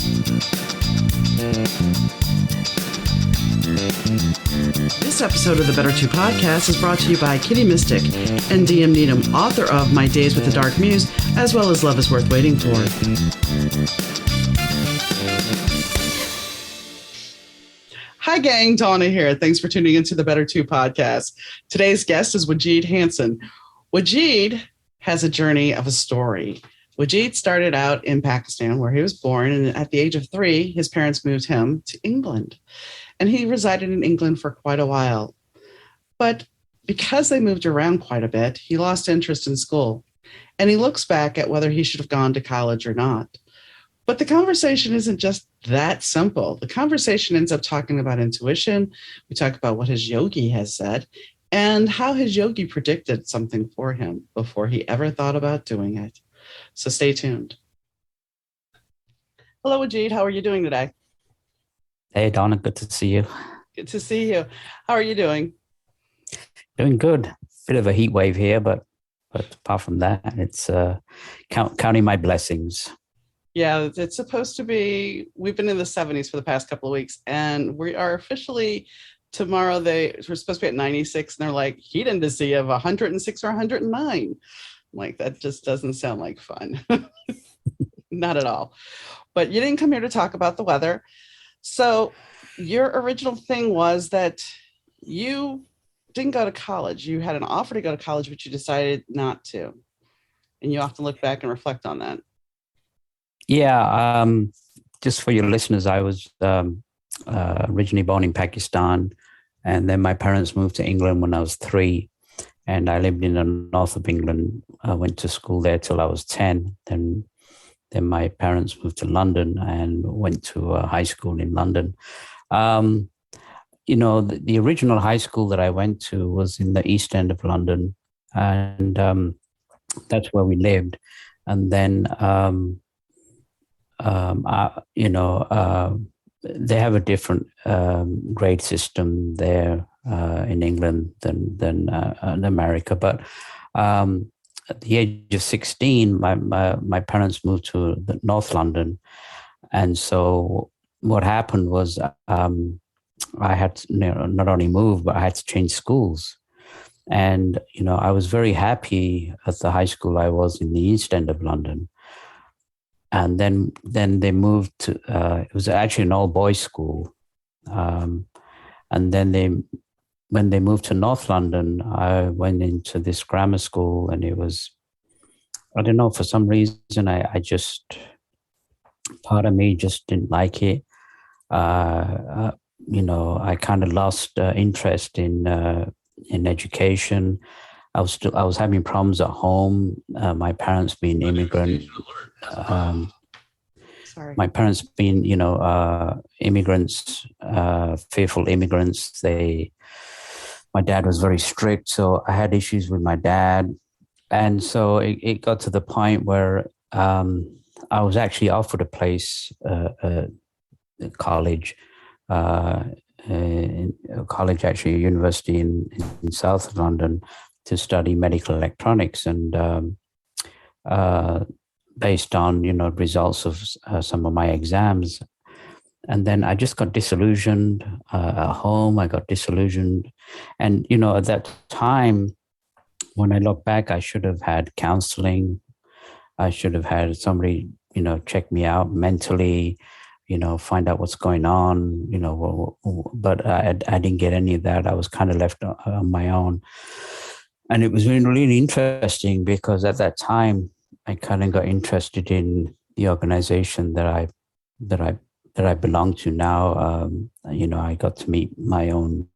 This episode of the Better Two podcast is brought to you by Kitty Mystic and DM Needham, author of My Days with the Dark Muse, as well as Love is Worth Waiting For. Hi, gang. Donna here. Thanks for tuning into the Better Two podcast. Today's guest is Wajid Hassan. Wajid has a journey of a story. Wajid started out in Pakistan, where he was born, and at the age of 3, his parents moved him to England. And he resided in England for quite a while. But because they moved around quite a bit, he lost interest in school. And he looks back at whether he should have gone to college or not. But the conversation isn't just that simple. The conversation ends up talking about intuition. We talk about what his yogi has said and how his yogi predicted something for him before he ever thought about doing it. So stay tuned. Hello, Wajid. How are you doing today? Hey, Donna. Good to see you. Good to see you. How are you doing? Doing good. Bit of a heat wave here, but apart from that, it's counting my blessings. Yeah, it's supposed to be, we've been in the 70s for the past couple of weeks, and we are officially, tomorrow, we're supposed to be at 96, and they're like, heat index of 106 or 109. I'm like, that just doesn't sound like fun. Not at all. But you didn't come here to talk about the weather. So your original thing was that you didn't go to college. You had an offer to go to college, but you decided not to. And you often look back and reflect on that. Yeah. Just for your listeners, I was originally born in Pakistan, and then my parents moved to England when I was 3, and I lived in the north of England. I went to school there till I was 10. Then my parents moved to London and went to high school in London. The original high school that I went to was in the East End of London, and that's where we lived. And then, they have a different grade system there in England than in America. But at the age of 16, my parents moved to the North London. And so what happened was I had to not only move, but I had to change schools. And, I was very happy at the high school I was in the East End of London. And then they moved to, it was actually an all-boys school. And then when they moved to North London, I went into this grammar school, and it was, I don't know, for some reason, part of me just didn't like it. I kind of lost interest in education. I was having problems at home. My parents being immigrant. My parents being, immigrants, fearful immigrants. My dad was very strict, so I had issues with my dad. And so it got to the point where I was actually offered a place at college, actually a university in South London, to study medical electronics, and based on, results of some of my exams. And then I just got disillusioned at home. I got disillusioned. And, at that time, when I look back, I should have had counseling. I should have had somebody, check me out mentally, find out what's going on, but I didn't get any of that. I was kind of left on my own. And it was really, really interesting, because at that time, I kind of got interested in the organization that I belong to now. I got to meet my own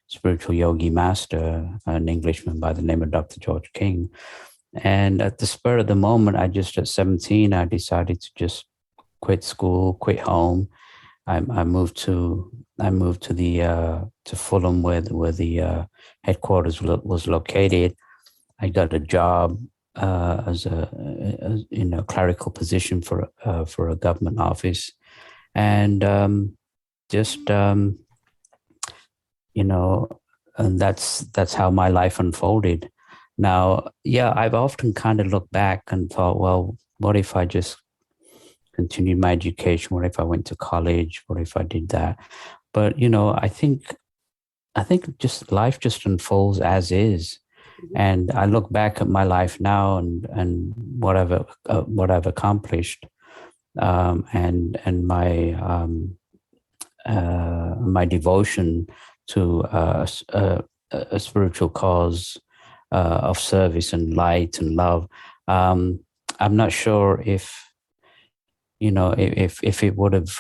spiritual yogi master, an Englishman by the name of Dr. George King. And at the spur of the moment, at 17, I decided to just quit school, quit home. I moved to Fulham, where the headquarters was located. I got a job as in a clerical position for a government office, and and that's how my life unfolded. Now, yeah, I've often kind of looked back and thought, well, what if I just continued my education? What if I went to college? What if I did that? But, I think just life just unfolds as is. And I look back at my life now and what I've accomplished, and my devotion to a spiritual cause of service and light and love. I'm not sure if it would have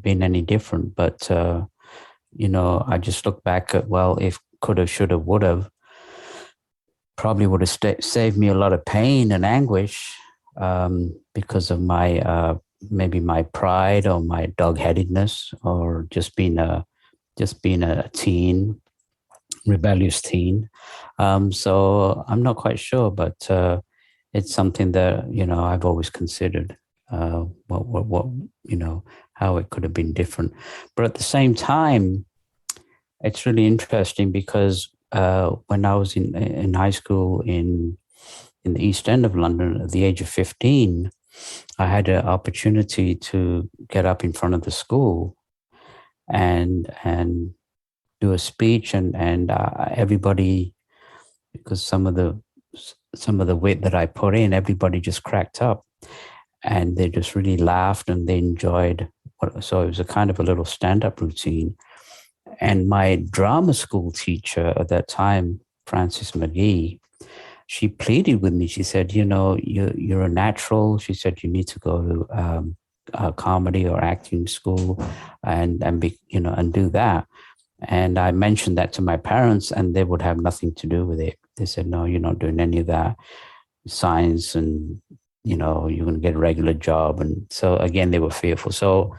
been any different, but I just look back at, well, if could have, should have, would have, probably would have saved me a lot of pain and anguish, because of my maybe my pride or my dog-headedness, or just being a teen, rebellious teen. So I'm not quite sure, but it's something that I've always considered. What how it could have been different, but at the same time, it's really interesting because when I was in high school in the East End of London, at the age of 15, I had an opportunity to get up in front of the school and do a speech, and everybody, because some of the wit that I put in, everybody just cracked up, and they just really laughed and they enjoyed. So it was a kind of a little stand-up routine. And my drama school teacher at that time, Frances McGee, she pleaded with me. She said, you're a natural. She said, you need to go to a comedy or acting school and do that. And I mentioned that to my parents, and they would have nothing to do with it. They said, no, you're not doing any of that. Science, and, you're going to get a regular job. And so, again, they were fearful. So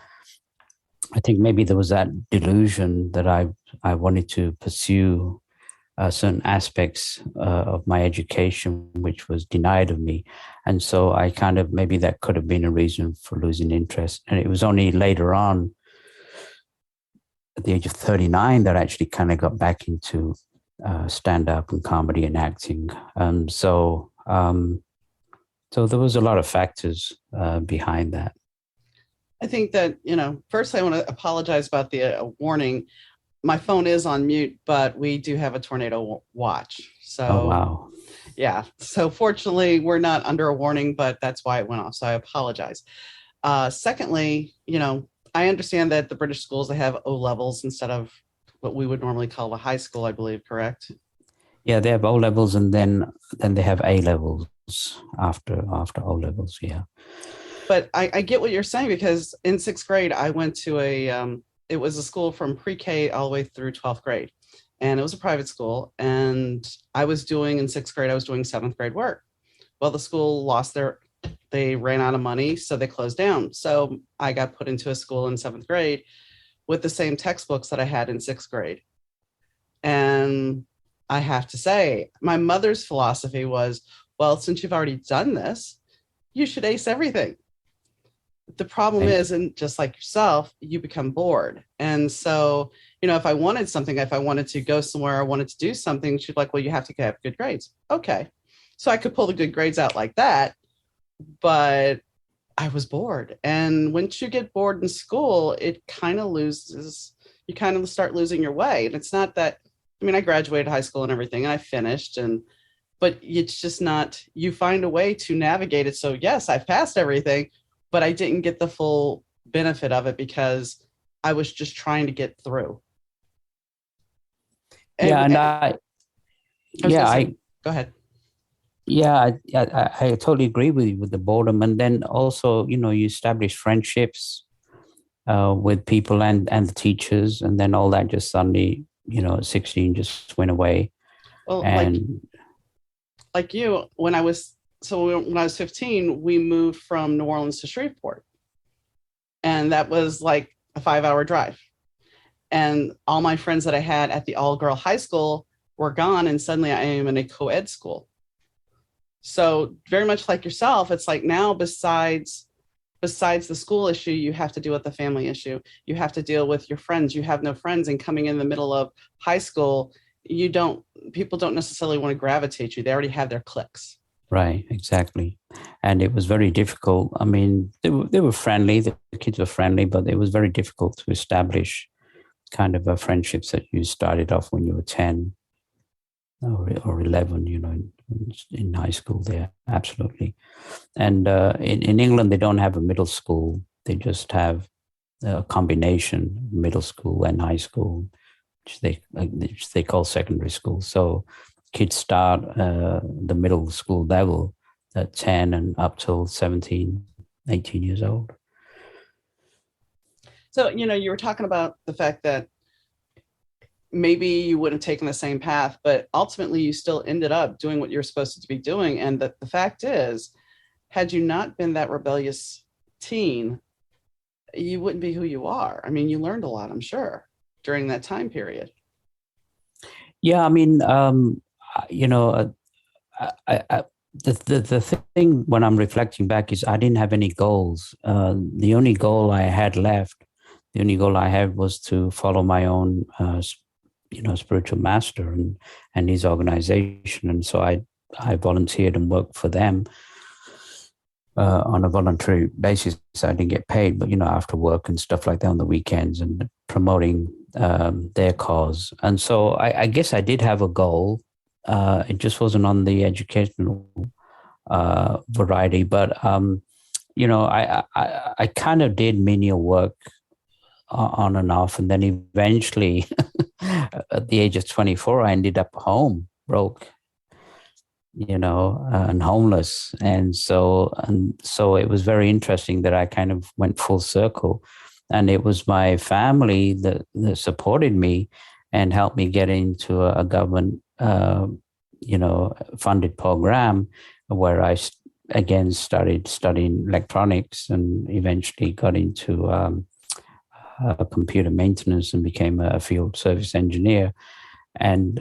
I think maybe there was that delusion that I wanted to pursue certain aspects of my education, which was denied of me. And so I kind of, maybe that could have been a reason for losing interest. And it was only later on, at the age of 39, that I actually kind of got back into stand-up and comedy and acting. So there was a lot of factors behind that. I think that, first I want to apologize about the warning. My phone is on mute, but we do have a tornado watch. So, oh, wow. Yeah. So fortunately, we're not under a warning, but that's why it went off. So I apologize. Secondly, I understand that the British schools, they have O levels instead of what we would normally call a high school, I believe, correct? Yeah, they have O levels, and then they have A levels after O levels. Yeah. But I get what you're saying, because in sixth grade, I went to it was a school from pre-K all the way through 12th grade. And it was a private school. And in sixth grade, I was doing seventh grade work. Well, the school they ran out of money, so they closed down. So I got put into a school in seventh grade with the same textbooks that I had in sixth grade. And I have to say, my mother's philosophy was, well, since you've already done this, you should ace everything. The problem is, and just like yourself, you become bored. And so, if I wanted something, if I wanted to go somewhere, I wanted to do something, she'd be like, well, you have to have good grades. Okay. So I could pull the good grades out like that, but I was bored. And once you get bored in school, you kind of start losing your way. And it's not that, I graduated high school and everything, and I finished, but it's just not, you find a way to navigate it. So yes, I've passed everything, but I didn't get the full benefit of it because I was just trying to get through. Go ahead. Yeah, I totally agree with you with the boredom. And then also, you establish friendships with people and the teachers, and then all that just suddenly, at 16 just went away. Well, and like you, when I was 15, we moved from New Orleans to Shreveport. And that was like a 5-hour drive. And all my friends that I had at the all-girl high school were gone. And suddenly I am in a co-ed school. So very much like yourself, it's like now besides the school issue, you have to deal with the family issue. You have to deal with your friends. You have no friends. And coming in the middle of high school, people don't necessarily want to gravitate you. They already have their cliques. Right, exactly. And it was very difficult. I mean, they were friendly, the kids were friendly, but it was very difficult to establish kind of friendships that you started off when you were 10 or 11, in high school there. Absolutely. And in England, they don't have a middle school. They just have a combination, middle school and high school, which they call secondary school. So kids start the middle school level at 10 and up till 17, 18 years old. So, you were talking about the fact that maybe you would have taken the same path, but ultimately you still ended up doing what you're supposed to be doing. And the fact is, had you not been that rebellious teen, you wouldn't be who you are. I mean, you learned a lot, I'm sure, during that time period. Yeah, I mean, you know, I, the thing when I'm reflecting back is I didn't have any goals. The only goal I had left, the only goal I had was to follow my own, spiritual master and his organization. And so I volunteered and worked for them on a voluntary basis. I didn't get paid, but after work and stuff like that on the weekends and promoting their cause. And so I guess I did have a goal. It just wasn't on the educational variety, but I kind of did menial work on and off, and then eventually, at the age of 24, I ended up home, broke, and homeless. And so it was very interesting that I kind of went full circle. And it was my family that supported me and helped me get into a government, funded program where again started studying electronics and eventually got into computer maintenance and became a field service engineer. And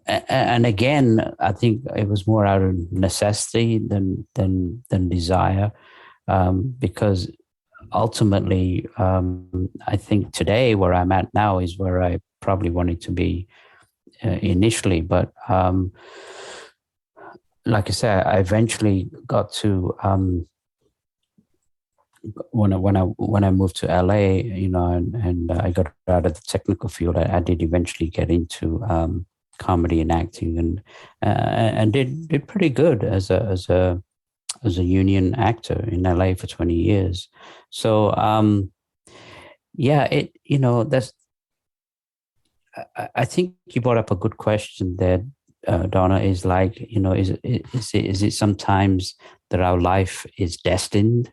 and again, I think it was more out of necessity than desire, because ultimately, I think today where I'm at now is where I probably wanted to be initially. But like I said, I eventually got to when I moved to LA, and I got out of the technical field. I did eventually get into comedy and acting, and did pretty good as a union actor in LA for 20 years. So yeah, that's. I think you brought up a good question there, Donna. Is like, is it sometimes that our life is destined,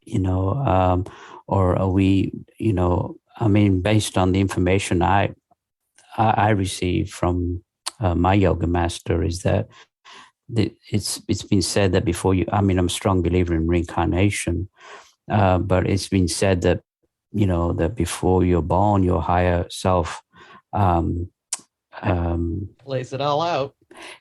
or are we, I mean, based on the information I received from my yoga master, is that it's been said that before you, I mean, I'm a strong believer in reincarnation, but it's been said that, that before you're born, your higher self, um, Lays it all out.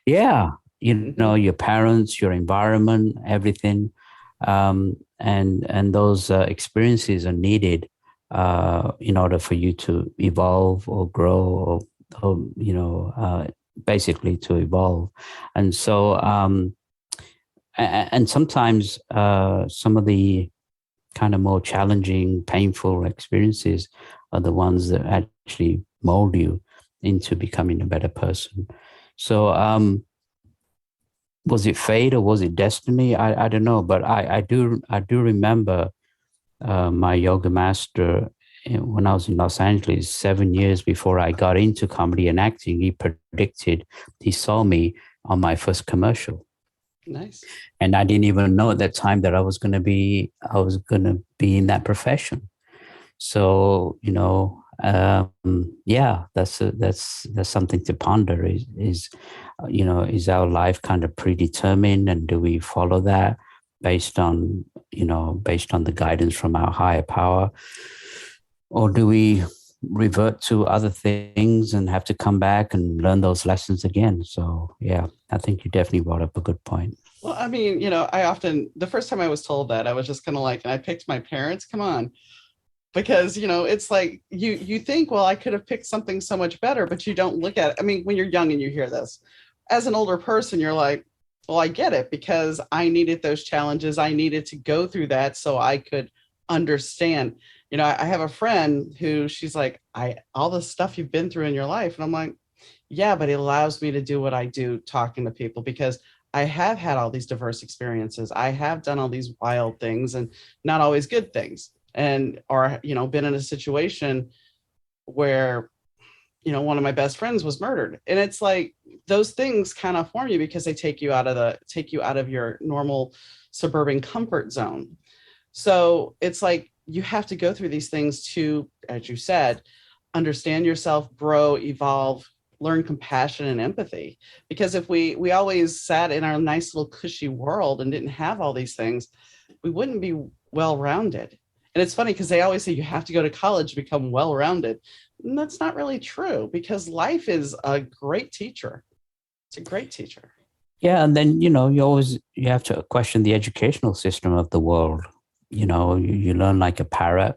yeah, Mm-hmm. your parents, your environment, everything, and those experiences are needed in order for you to evolve or grow, or basically to evolve. And so, and sometimes some of the kind of more challenging, painful experiences are the ones that actually mold you into becoming a better person. So, was it fate or was it destiny? I don't know, but I do remember my yoga master when I was in Los Angeles 7 years before I got into comedy and acting. He saw me on my first commercial. Nice. And I didn't even know at that time that I was going to be in that profession. So, yeah, that's something to ponder. Is our life kind of predetermined, and do we follow that based on the guidance from our higher power, or do we revert to other things and have to come back and learn those lessons again? So, yeah, I think you definitely brought up a good point. Well, I mean, the first time I was told that, I was just kind of like, and I picked my parents, come on. Because, it's like you think, well, I could have picked something so much better, but you don't look at it. I mean, when you're young and you hear this, as an older person, you're like, well, I get it because I needed those challenges. I needed to go through that so I could understand. I have a friend who she's like, all the stuff you've been through in your life. And I'm like, yeah, but it allows me to do what I do talking to people because I have had all these diverse experiences. I have done all these wild things and not always good things. And, or, been in a situation where, one of my best friends was murdered. And it's like those things kind of form you because they take you out of your normal suburban comfort zone. So it's like you have to go through these things to, as you said, understand yourself, grow, evolve, learn compassion and empathy. Because if we always sat in our nice little cushy world and didn't have all these things, we wouldn't be well-rounded. And it's funny because they always say you have to go to college to become well-rounded. And that's not really true because life is a great teacher. It's a great teacher. Yeah, and then you have to question the educational system of the world. You learn like a parrot,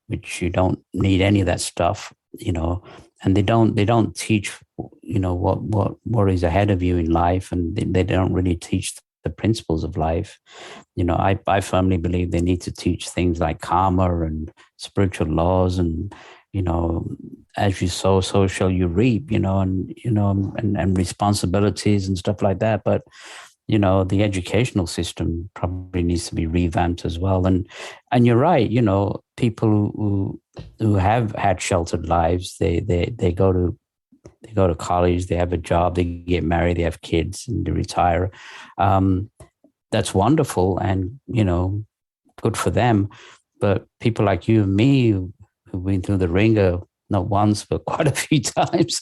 which you don't need any of that stuff. And they don't teach what is ahead of you in life, and they don't really teach the principles of life. I firmly believe they need to teach things like karma and spiritual laws, and as you sow, so shall you reap. And responsibilities and stuff like that. But the educational system probably needs to be revamped as well. And you're right. People who have had sheltered lives, they go to college, they have a job, they get married, they have kids, and they retire. That's wonderful, and good for them. But people like you and me who've been through the ringer, not once but quite a few times,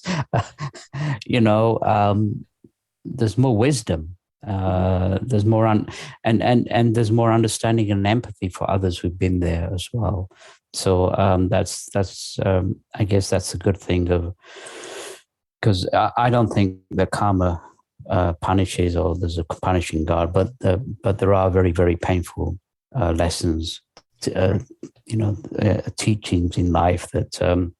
there's more wisdom. There's more and there's more understanding and empathy for others who've been there as well. So that's I guess that's a good thing of, because I don't think that karma punishes or there's a punishing God, but there are very, very painful lessons, teachings in life that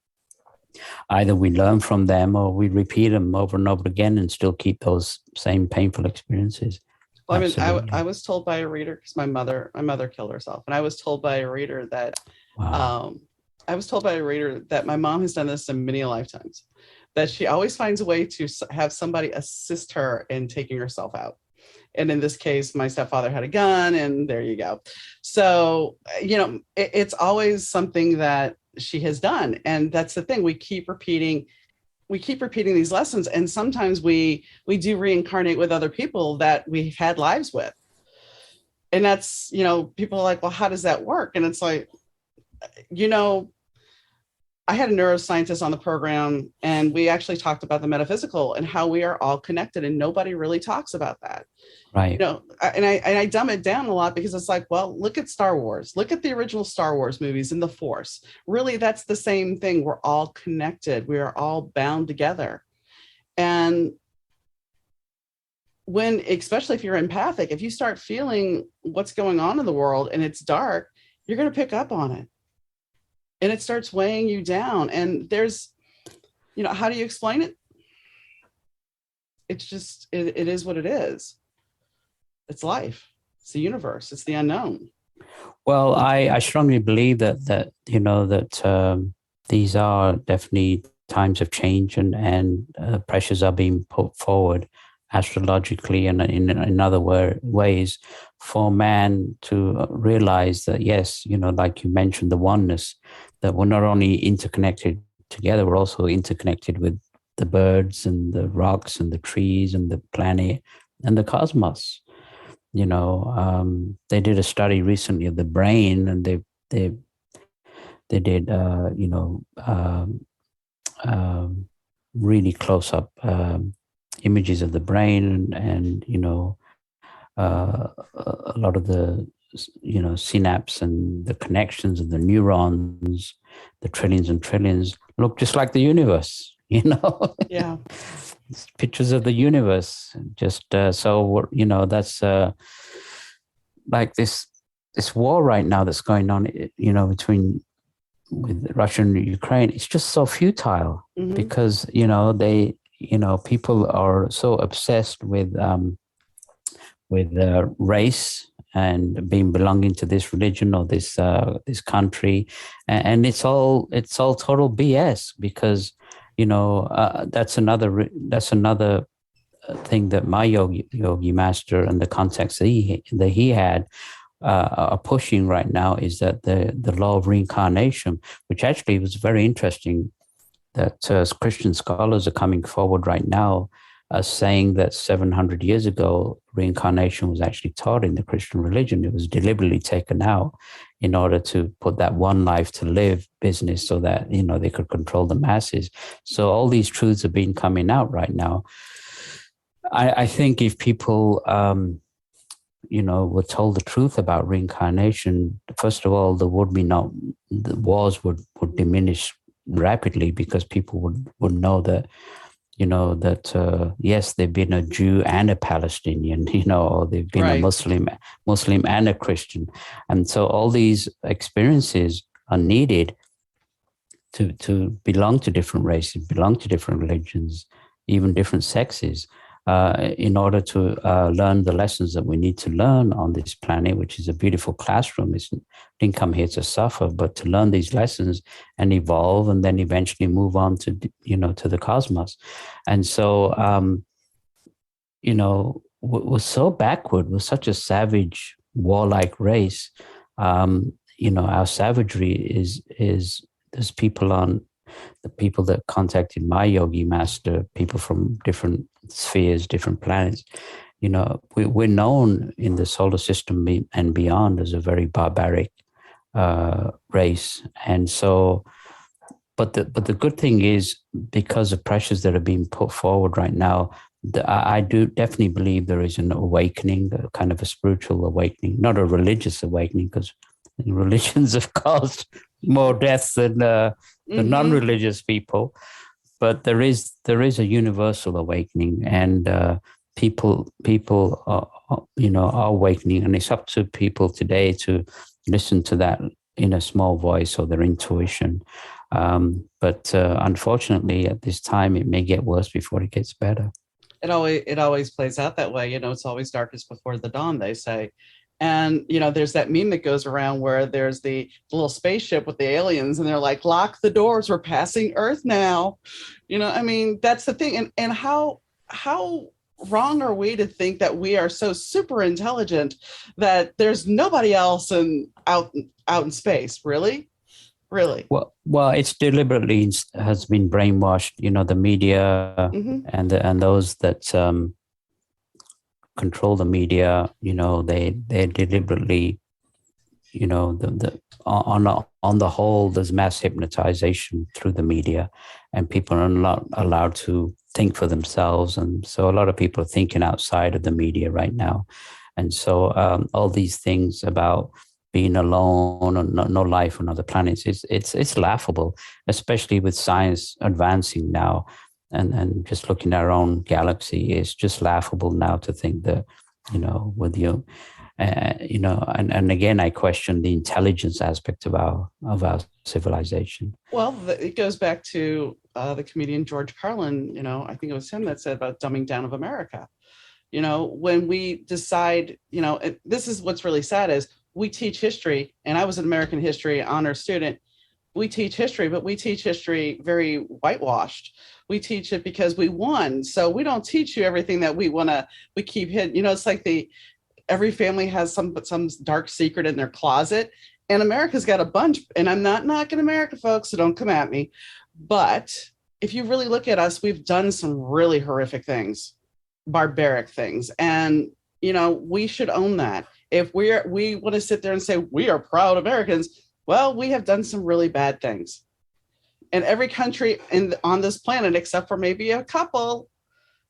either we learn from them or we repeat them over and over again and still keep those same painful experiences. Well, I was told by a reader, because my mother killed herself, and I was told by a reader that wow. I was told by a reader that my mom has done this in many lifetimes, that she always finds a way to have somebody assist her in taking herself out. And in this case, my stepfather had a gun, and there you go. So, it's always something that she has done. And that's the thing. We keep repeating these lessons. And sometimes we do reincarnate with other people that we've had lives with. And that's, people are like, well, how does that work? And it's like, I had a neuroscientist on the program, and we actually talked about the metaphysical and how we are all connected, and nobody really talks about that. Right. And I dumb it down a lot because it's like, well, look at Star Wars. Look at the original Star Wars movies and the Force. Really, that's the same thing. We're all connected. We are all bound together. And especially if you're empathic, if you start feeling what's going on in the world and it's dark, you're going to pick up on it. And it starts weighing you down. And there's, how do you explain it? It's just, it is what it is. It's life. It's the universe. It's the unknown. Well, I strongly believe that these are definitely times of change, and pressures are being put forward astrologically and in other ways for man to realize that, yes, like you mentioned, the oneness, that we're not only interconnected together, we're also interconnected with the birds and the rocks and the trees and the planet and the cosmos. They did a study recently of the brain, and they did really close up images of the brain, and a lot of the synapse and the connections of the neurons, the trillions and trillions, look just like the universe. Yeah. It's pictures of the universe. Just so that's like this war right now that's going on, with Russia and Ukraine. It's just so futile, mm-hmm. because people are so obsessed with race and being belonging to this religion or this country, and it's all total BS, because that's another thing that my yogi master and the context that he had are pushing right now, is that the law of reincarnation, which actually was very interesting, that Christian scholars are coming forward right now, saying that 700 years ago, reincarnation was actually taught in the Christian religion. It was deliberately taken out in order to put that one life to live business, so that, they could control the masses. So all these truths are being coming out right now. I think if people, were told the truth about reincarnation, first of all, the wars would diminish rapidly, because people would know that, yes, they've been a Jew and a Palestinian, or they've been a Muslim and a Christian. And so all these experiences are needed to belong to different races, belong to different religions, even different sexes, in order to learn the lessons that we need to learn on this planet, which is a beautiful classroom. Didn't come here to suffer, but to learn these lessons and evolve, and then eventually move on to the cosmos. And so, we're so backward. We're such a savage, warlike race. Our savagery is there's the people that contacted my yogi master, people from different spheres, different planets. We're known in the solar system and beyond as a very barbaric race. And so, but the good thing is, because of pressures that are being put forward right now, I do definitely believe there is an awakening, a kind of a spiritual awakening, not a religious awakening, because religions have caused more deaths than non-religious people. But there is a universal awakening, and people are awakening, and it's up to people today to listen to that in a small voice, or their intuition. But unfortunately, at this time, it may get worse before it gets better. It always plays out that way. It's always darkest before the dawn, they say. And, there's that meme that goes around where there's the little spaceship with the aliens, and they're like, lock the doors, we're passing Earth now. That's the thing. And how wrong are we to think that we are so super intelligent that there's nobody else out in space? Really? Well, it's deliberately has been brainwashed. The media, and those that control the media. They deliberately, on the whole, there's mass hypnotization through the media, and people are not allowed to think for themselves. And so a lot of people are thinking outside of the media right now. And so all these things about being alone or no life on other planets, it's laughable, especially with science advancing now, and just looking at our own galaxy. It's just laughable now to think that, with you, and again, I question the intelligence aspect of our civilization. Well, it goes back to the comedian George Carlin. I think it was him that said about dumbing down of America. When we decide, this is what's really sad is, we teach history, and I was an American history honor student. We teach history, but we teach history very whitewashed. We teach it because we won. So we don't teach you everything that we keep hidden. It's like every family has some dark secret in their closet, and America's got a bunch. And I'm not knocking America, folks, so don't come at me. But if you really look at us, we've done some really horrific things, barbaric things. And, we should own that. If we want to sit there and say we are proud Americans, well, we have done some really bad things. And every country on this planet, except for maybe a couple,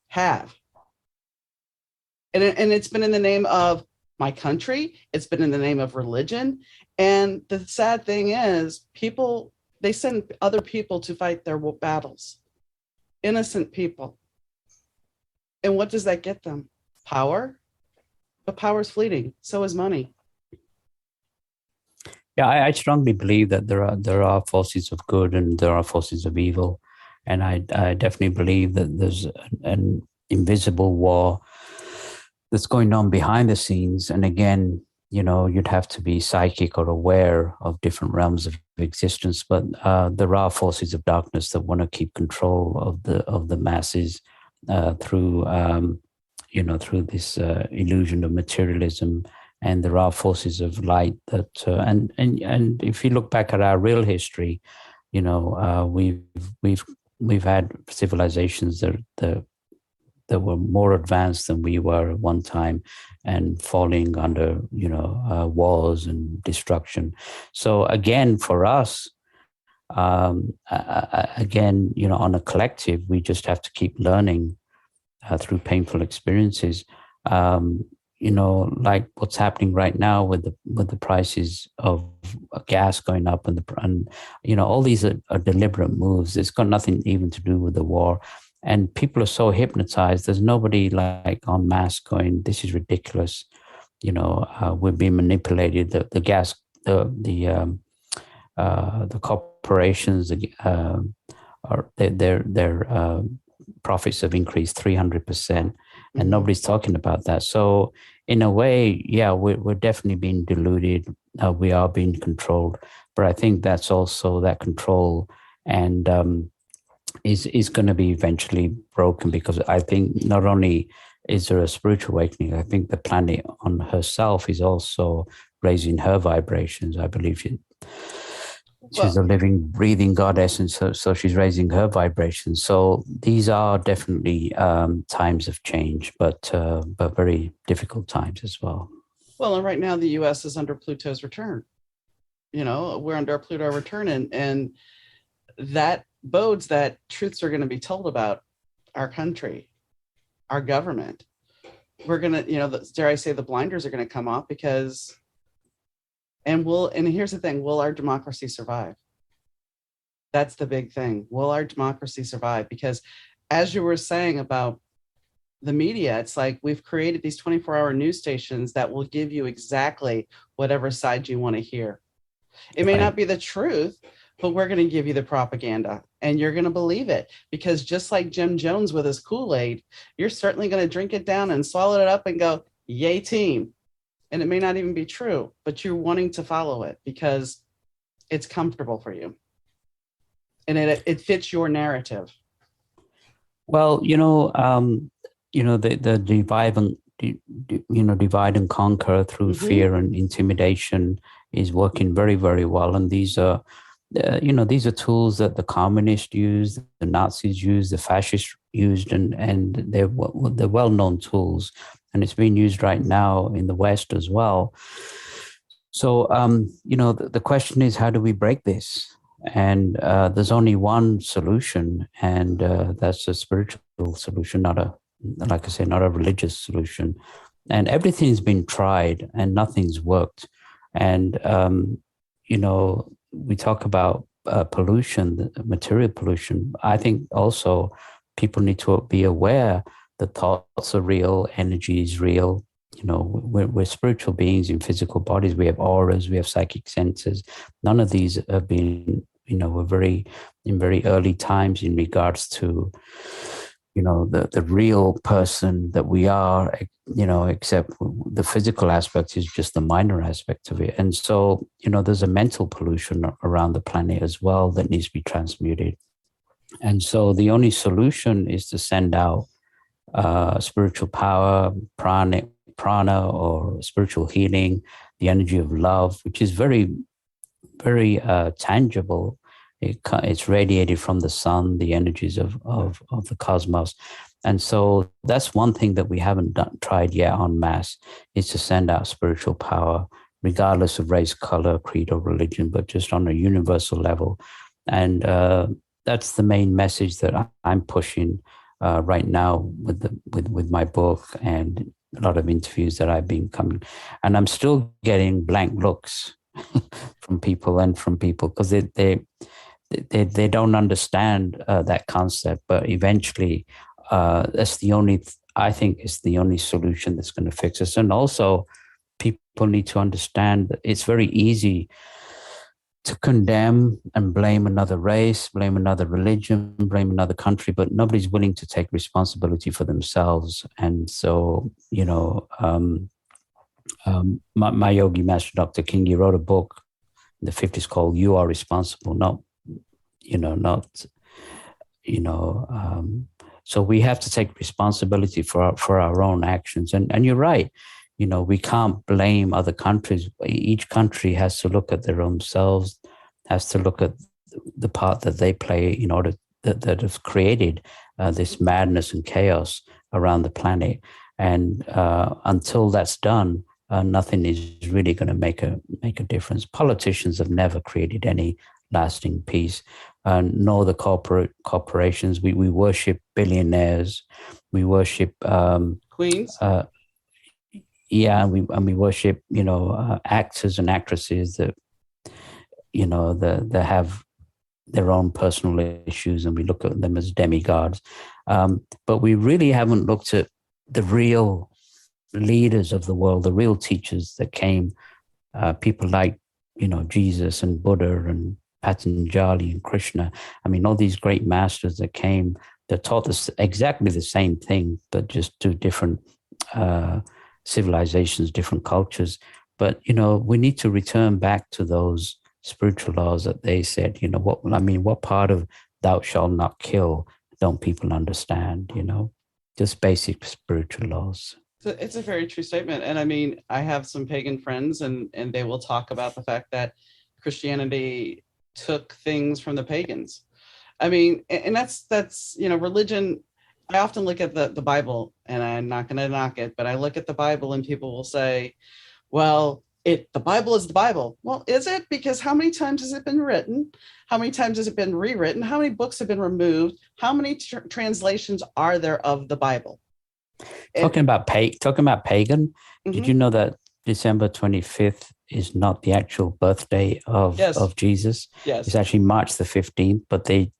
have. And it's been in the name of my country. It's been in the name of religion. And the sad thing is, they send other people to fight their battles. Innocent people. And what does that get them? Power? But power is fleeting. So is money. Yeah, I strongly believe that there are forces of good and there are forces of evil, And I definitely believe that there's an invisible war that's going on behind the scenes. And again, you'd have to be psychic or aware of different realms of existence. But there are forces of darkness that want to keep control of the masses through through this illusion of materialism. And there are forces of light that and if you look back at our real history, we've had civilizations that were more advanced than we were at one time, and falling under wars and destruction. So again, for us, again, on a collective, we just have to keep learning through painful experiences. Like what's happening right now with the prices of gas going up, and all these are deliberate moves. It's got nothing even to do with the war. And people are so hypnotized. There's nobody like en masse going, this is ridiculous. We're being manipulated. The gas, the corporations, are their profits have increased 300%, and nobody's talking about that. So in a way, yeah, we're definitely being deluded. We are being controlled, but I think that's also that control and is going to be eventually broken, because I think not only is there a spiritual awakening, I think the planet on herself is also raising her vibrations. I believe she's a living, breathing goddess, and so she's raising her vibrations. So these are definitely times of change, but very difficult times as well. Well, and right now the U.S. is under Pluto's return. We're under Pluto return, and that bodes that truths are going to be told about our country, our government. We're going to, dare I say, the blinders are going to come off, because, and here's the thing, will our democracy survive? That's the big thing. Will our democracy survive? Because as you were saying about the media, it's like we've created these 24-hour news stations that will give you exactly whatever side you want to hear. It may not be the truth, but we're going to give you the propaganda, and you're going to believe it, because just like Jim Jones with his Kool-Aid, you're certainly going to drink it down and swallow it up and go, yay team. And it may not even be true, but you're wanting to follow it because it's comfortable for you. And it fits your narrative. Well, the divide and conquer through fear and intimidation is working very, very well. And these are tools that the communists used, the Nazis used, the fascists used, and they're well-known tools. And it's being used right now in the West as well. So, the question is, how do we break this? And there's only one solution, and that's a spiritual solution, not a religious solution. And everything's been tried and nothing's worked. And, we talk about pollution, material pollution. I think also people need to be aware that thoughts are real, energy is real. We're spiritual beings in physical bodies. We have auras, we have psychic senses. None of these have been, we're in very early times in regards to, the real person that we are, except the physical aspect is just the minor aspect of it. And so, there's a mental pollution around the planet as well that needs to be transmuted. And so the only solution is to send out spiritual power, prana, or spiritual healing, the energy of love, which is very, very tangible. It's radiated from the sun, the energies of the cosmos. And so that's one thing that we haven't tried yet en masse, is to send out spiritual power, regardless of race, color, creed, or religion, but just on a universal level. And that's the main message that I'm pushing right now with my book and a lot of interviews that I've been coming. And I'm still getting blank looks from people because they don't understand that concept. But eventually, that's I think it's the only solution that's going to fix us. And also, people need to understand that it's very easy to condemn and blame another race, blame another religion, blame another country, but nobody's willing to take responsibility for themselves. And so, my yogi master, Dr. King, he wrote a book in the 50s called "You Are Responsible," not. So we have to take responsibility for our own actions. And you're right. We can't blame other countries. Each country has to look at their own selves, has to look at the part that they play in order that has created this madness and chaos around the planet. And until that's done, nothing is really going to make a difference. Politicians have never created any lasting peace, nor the corporations. We worship billionaires, we worship queens. And we worship actors and actresses that that have their own personal issues, and we look at them as demigods. But we really haven't looked at the real leaders of the world, the real teachers that came, people like Jesus and Buddha and Patanjali and Krishna. I mean, all these great masters that came that taught us exactly the same thing, but just to different civilizations, different cultures. But we need to return back to those spiritual laws that they said. What part of "thou shalt not kill" don't people understand? Just basic spiritual laws. It's a very true statement. And I mean, I have some pagan friends, and they will talk about the fact that Christianity took things from the pagans. I mean, and that's religion. I often look at the Bible, and I'm not going to knock it, but I look at the Bible and people will say, well, the Bible is the Bible. Well, is it? Because how many times has it been written? How many times has it been rewritten? How many books have been removed? How many translations are there of the Bible? Talking about pagan, mm-hmm. Did you know that December 25th is not the actual birthday of Jesus? Yes. It's actually March the 15th, but they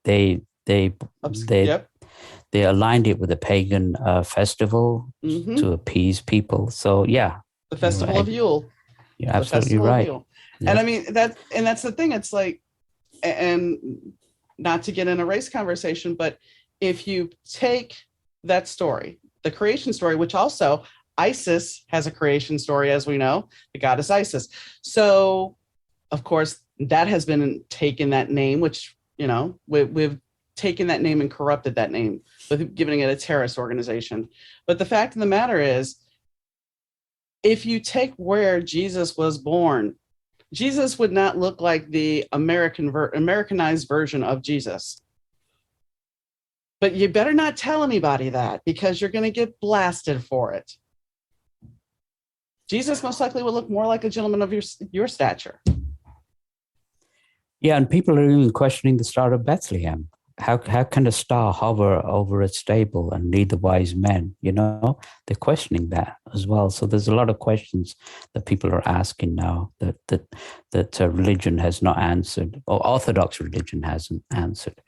aligned it with a pagan festival mm-hmm. to appease people. So yeah. The Festival of Yule. You're absolutely right. Yep. And I mean that's the thing. It's like, and not to get in a race conversation, but if you take that story, the creation story, which also Isis has a creation story, as we know, the goddess Isis. So, of course, that has been taken, that name, which, we've taken that name and corrupted that name with giving it a terrorist organization. But the fact of the matter is, if you take where Jesus was born, Jesus would not look like the Americanized version of Jesus. But you better not tell anybody that, because you're going to get blasted for it. Jesus most likely will look more like a gentleman of your stature. Yeah, and people are even questioning the Star of Bethlehem. How can a star hover over a stable and lead the wise men? They're questioning that as well. So there's a lot of questions that people are asking now that religion has not answered, or Orthodox religion hasn't answered.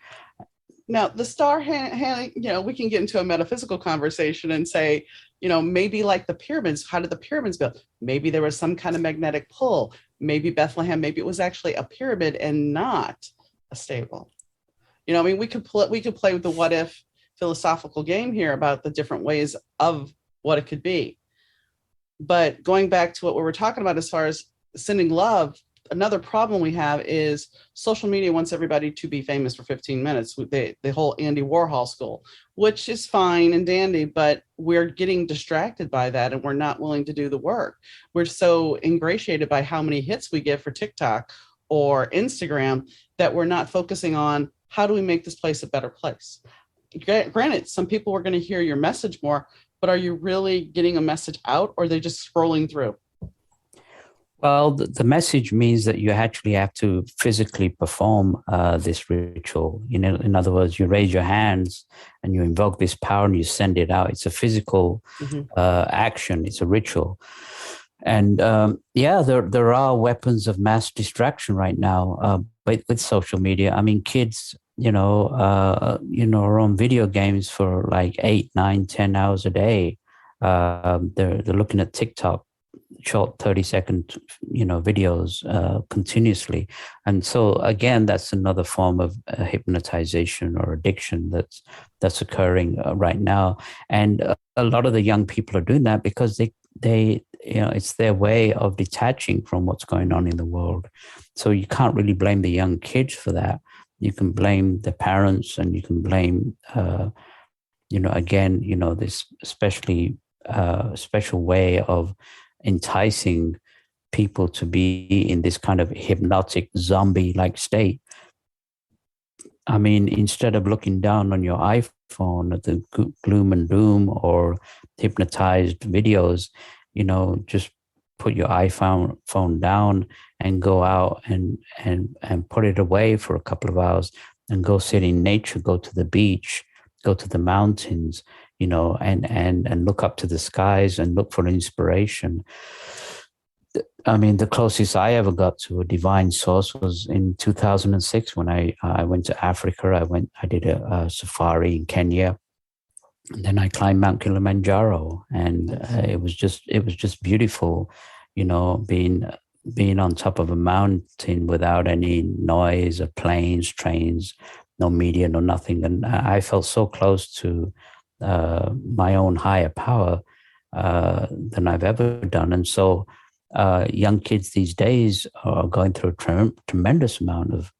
Now, the star, we can get into a metaphysical conversation and say, maybe like the pyramids, how did the pyramids build? Maybe there was some kind of magnetic pull. Maybe Bethlehem, maybe it was actually a pyramid and not a stable. We could play with the what if philosophical game here about the different ways of what it could be. But going back to what we were talking about as far as sending love, another problem we have is social media wants everybody to be famous for 15 minutes. The whole Andy Warhol school, which is fine and dandy, but we're getting distracted by that and we're not willing to do the work. We're so ingratiated by how many hits we get for TikTok or Instagram that we're not focusing on how do we make this place a better place. Granted, some people are going to hear your message more, but are you really getting a message out, or are they just scrolling through? Well, the message means that you actually have to physically perform this ritual. In other words, you raise your hands and you invoke this power and you send it out. It's a physical action. It's a ritual. And there are weapons of mass distraction right now, but with social media. I mean, kids, are on video games for like 8, 9, 10 hours a day. They're looking at TikTok short 30-second, videos continuously. And so again, that's another form of hypnotization or addiction that's occurring right now. And a lot of the young people are doing that because they it's their way of detaching from what's going on in the world. So you can't really blame the young kids for that. You can blame the parents, and you can blame again, this especially special way of enticing people to be in this kind of hypnotic zombie-like state. I mean, instead of looking down on your iPhone at the gloom and doom or hypnotized videos, just put your phone down and go out and put it away for a couple of hours and go sit in nature, go to the beach, go to the mountains, and look up to the skies and look for inspiration. I mean, the closest I ever got to a divine source was in 2006 when I went to Africa. I did a safari in Kenya, and then I climbed Mount Kilimanjaro, and it was just beautiful, being on top of a mountain without any noise of planes, trains, no media, no nothing. And I felt so close to my own higher power than I've ever done. And so young kids these days are going through a tremendous amount of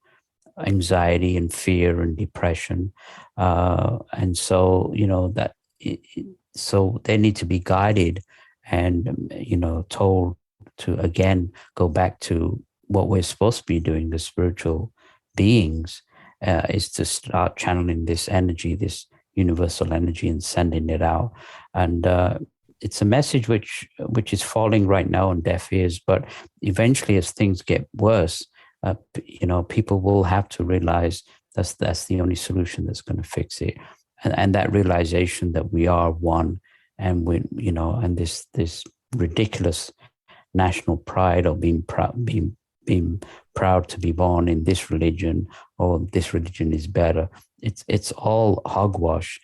anxiety and fear and depression. And so, so they need to be guided and, told to, again, go back to what we're supposed to be doing, the spiritual beings, is to start channeling this energy, this universal energy, and sending it out. And it's a message which is falling right now on deaf ears, but eventually, as things get worse, people will have to realize that's the only solution that's going to fix it, and that realization that we are one, and and this ridiculous national pride of being proud to be born in this religion, or this religion is better. It's all hogwash.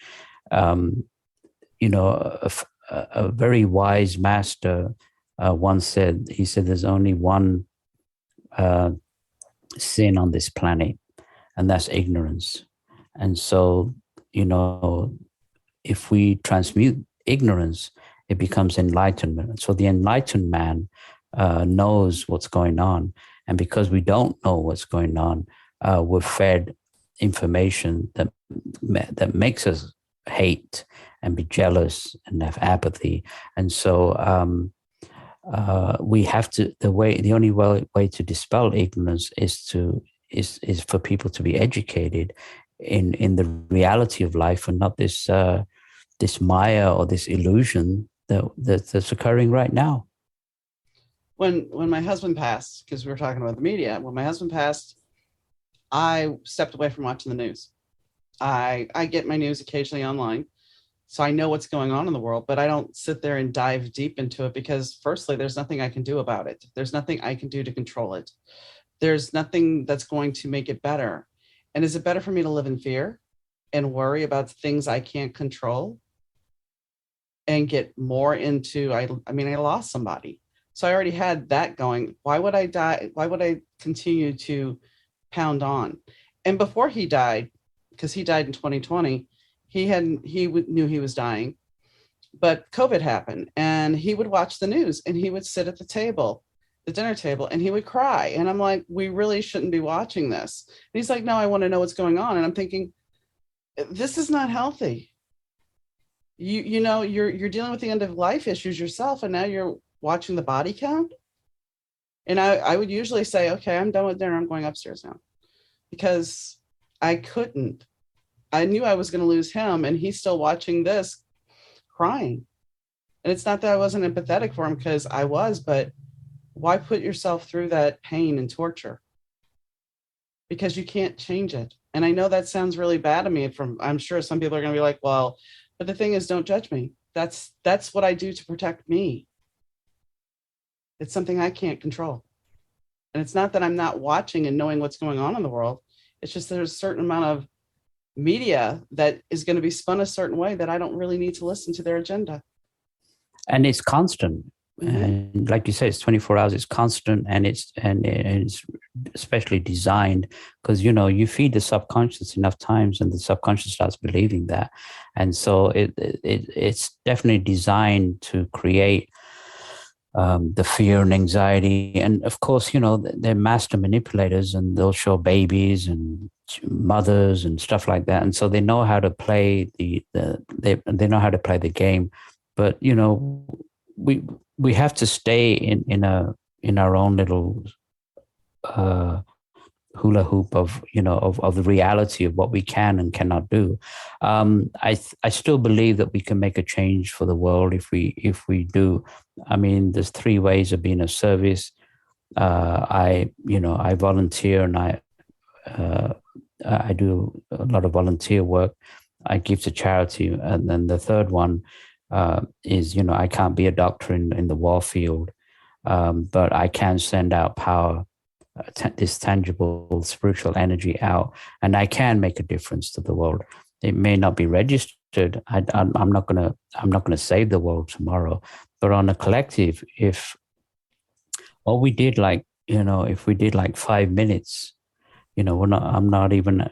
A very wise master once said, he said, there's only one sin on this planet, and that's ignorance. And so, if we transmute ignorance, it becomes enlightenment. So the enlightened man knows what's going on. And because we don't know what's going on, we're fed information that makes us hate and be jealous and have apathy. And so we have to, the only way to dispel ignorance is for people to be educated in the reality of life, and not this Maya or this illusion that's occurring right now. When my husband passed, because we were talking about the media, when my husband passed, I stepped away from watching the news. I get my news occasionally online, so I know what's going on in the world, but I don't sit there and dive deep into it because, firstly, there's nothing I can do about it. There's nothing I can do to control it. There's nothing that's going to make it better. And is it better for me to live in fear and worry about things I can't control and get more into, I lost somebody. So I already had that going. Why would I die? Why would I continue to pound on? And before he died, because he died in 2020, he knew he was dying, but COVID happened, and he would watch the news, and he would sit at the dinner table, and he would cry. And I'm like, we really shouldn't be watching this. And he's like, no, I want to know what's going on. And I'm thinking, this is not healthy. You're dealing with the end of life issues yourself, and now you're watching the body count. And I would usually say, okay, I'm done with dinner. I'm going upstairs now, because I couldn't. I knew I was going to lose him, and he's still watching this crying. And it's not that I wasn't empathetic for him, because I was, but why put yourself through that pain and torture? Because you can't change it. And I know that sounds really bad to me. I'm sure some people are going to be like, well, but the thing is, don't judge me. That's what I do to protect me. It's something I can't control. And it's not that I'm not watching and knowing what's going on in the world. It's just there's a certain amount of media that is going to be spun a certain way that I don't really need to listen to their agenda. And it's constant. And like you said, it's 24 hours, it's constant, and it's especially designed because, you feed the subconscious enough times and the subconscious starts believing that. And so it's definitely designed to create the fear and anxiety. And of course, they're master manipulators, and they'll show babies and mothers and stuff like that. And so they know how to play they know how to play the game. But, we have to stay in our own little hula hoop of the reality of what we can and cannot do. I still believe that we can make a change for the world if we do. I mean, there's three ways of being of service. I volunteer, and I do a lot of volunteer work. I give to charity, and then the third one is, I can't be a doctor in the war field, but I can send out power, this tangible spiritual energy out, and I can make a difference to the world. It may not be registered. I'm not gonna save the world tomorrow, but on a collective, if all we did, if we did 5 minutes, I'm not even,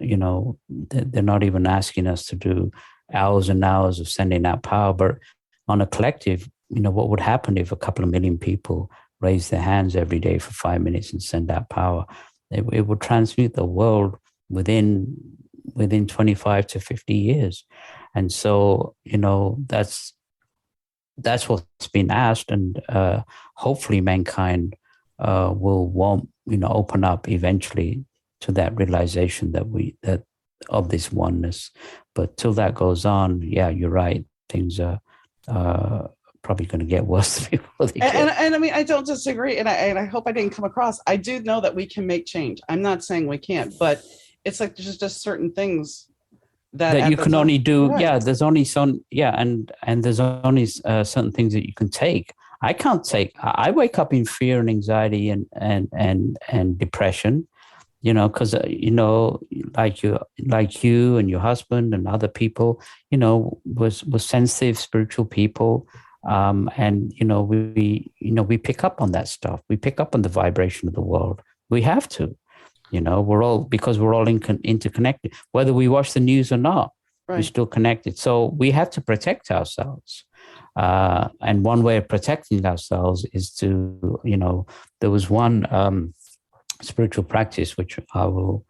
they're not even asking us to do hours and hours of sending out power. But on a collective, what would happen if a couple of million people raise their hands every day for 5 minutes and send out power? It would transmute the world within 25 to 50 years. And so, that's what's been asked. And hopefully mankind will open up eventually to that realization that of this oneness. But till that goes on, yeah, you're right. Things are probably going to get worse before they get. And I mean, I don't disagree, and I hope I didn't come across. I do know that we can make change. I'm not saying we can't, but it's like there's just certain things that you can only do. Right. Yeah, there's only some. Yeah, and there's only certain things that you can take. I can't take. I wake up in fear and anxiety and depression. Because like you and your husband and other people, was sensitive spiritual people, and we pick up on that stuff. We pick up on the vibration of the world. We have to, we're all interconnected. Whether we watch the news or not, right, we're still connected. So we have to protect ourselves. And one way of protecting ourselves is to, there was one spiritual practice which I will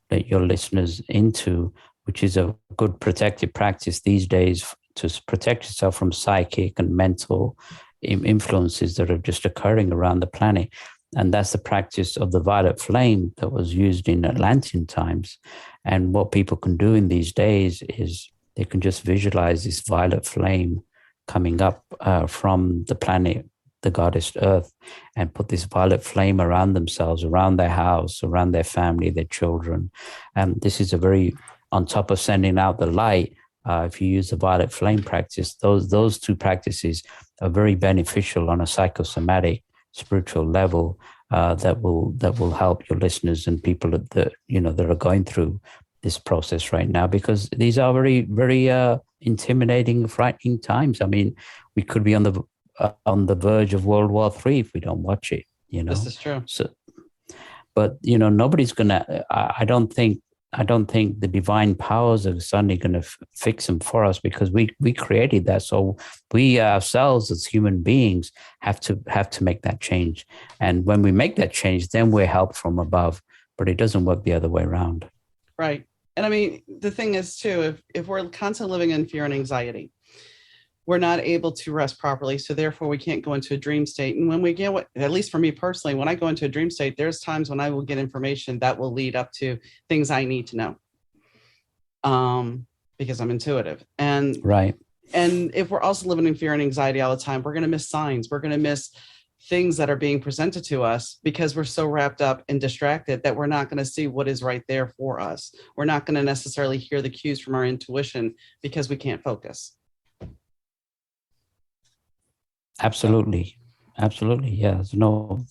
let your listeners into, which is a good protective practice these days to protect yourself from psychic and mental influences that are just occurring around the planet. And that's the practice of the violet flame that was used in Atlantean times. And what people can do in these days is they can just visualize this violet flame coming up from the planet, the goddess Earth, and put this violet flame around themselves, around their house, around their family, their children. And this is a very, on top of sending out the light, if you use the violet flame practice, those two practices are very beneficial on a psychosomatic, spiritual level that will help your listeners and people that are going through this process right now, because these are very, very intimidating, frightening times. I mean, we could be on the verge of World War III if we don't watch it. This is true. So, but nobody's gonna. I don't think the divine powers are suddenly going to fix them for us, because we created that. So we ourselves as human beings have to make that change. And when we make that change, then we're helped from above. But it doesn't work the other way around. Right. And I mean, the thing is too, if we're constantly living in fear and anxiety, we're not able to rest properly. So therefore we can't go into a dream state. And when we get, at least for me personally, when I go into a dream state, there's times when I will get information that will lead up to things I need to know. Because I'm intuitive. And right. And if we're also living in fear and anxiety all the time, we're going to miss signs. We're going to miss things that are being presented to us because we're so wrapped up and distracted that we're not going to see what is right there for us. We're not going to necessarily hear the cues from our intuition because we can't focus. Absolutely. Yes. No.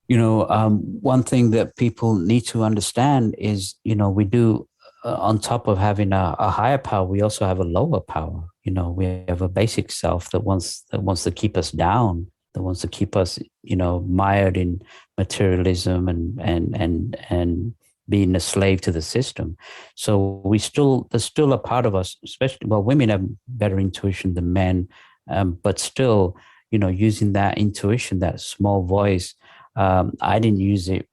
One thing that people need to understand is, we do on top of having a higher power, we also have a lower power. We have a basic self that wants to keep us down, that wants to keep us, mired in materialism and being a slave to the system. So there's still a part of us, especially, well, women have better intuition than men, but still, using that intuition, that small voice. I didn't use it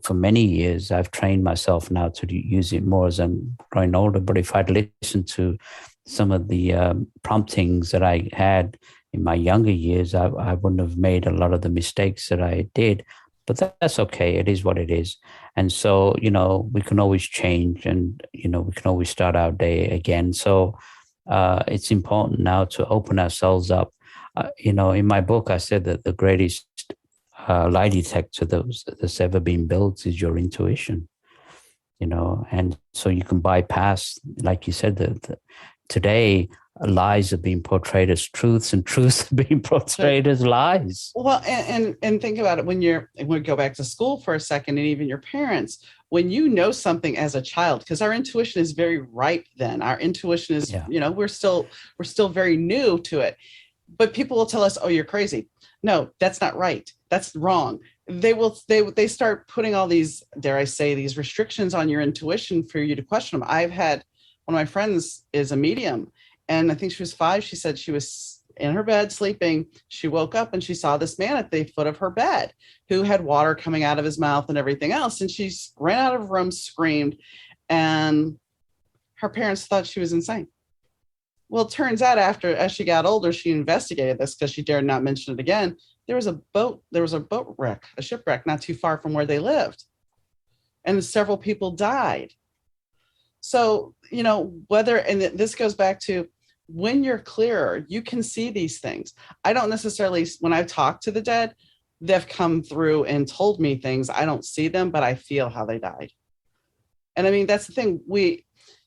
for many years. I've trained myself now to use it more as I'm growing older. But if I'd listened to some of the promptings that I had in my younger years, I wouldn't have made a lot of the mistakes that I did. But that's okay. It is what it is. And so, we can always change, and, we can always start our day again. So it's important now to open ourselves up. In my book, I said that the greatest lie detector that's ever been built is your intuition, and so you can bypass, like you said, that today lies are being portrayed as truths, and truths are being portrayed as lies. Well, and think about it, when we go back to school for a second, and even your parents, when you know something as a child, because our intuition is very ripe then. Our intuition is, we're still very new to it. But people will tell us, "Oh, you're crazy." No, that's not right. That's wrong. They start putting all these, dare I say, these restrictions on your intuition for you to question them. I've had one of my friends is a medium, and I think she was 5. She said she was in her bed sleeping. She woke up and she saw this man at the foot of her bed who had water coming out of his mouth and everything else. And she ran out of the room, screamed, and her parents thought she was insane. Well, it turns out as she got older, she investigated this because she dared not mention it again. There was a boat wreck, a shipwreck not too far from where they lived. And several people died. So, and this goes back to, when you're clearer, you can see these things. I don't necessarily, when I've talked to the dead, they've come through and told me things. I don't see them, but I feel how they died. And I mean, that's the thing.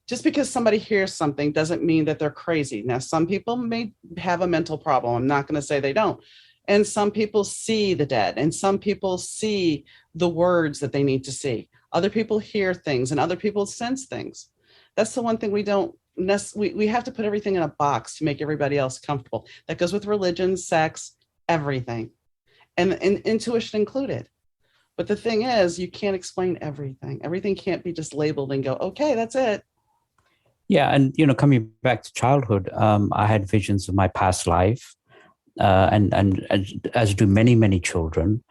Just because somebody hears something doesn't mean that they're crazy. Now, some people may have a mental problem. I'm not going to say they don't. And some people see the dead, and some people see the words that they need to see. Other people hear things, and other people sense things. That's the one thing we have to put everything in a box to make everybody else comfortable. That goes with religion, sex, everything, and intuition included. But the thing is, you can't explain everything. Everything can't be just labeled and go, okay, that's it. Yeah. And, coming back to childhood, I had visions of my past life, and as do many, many children.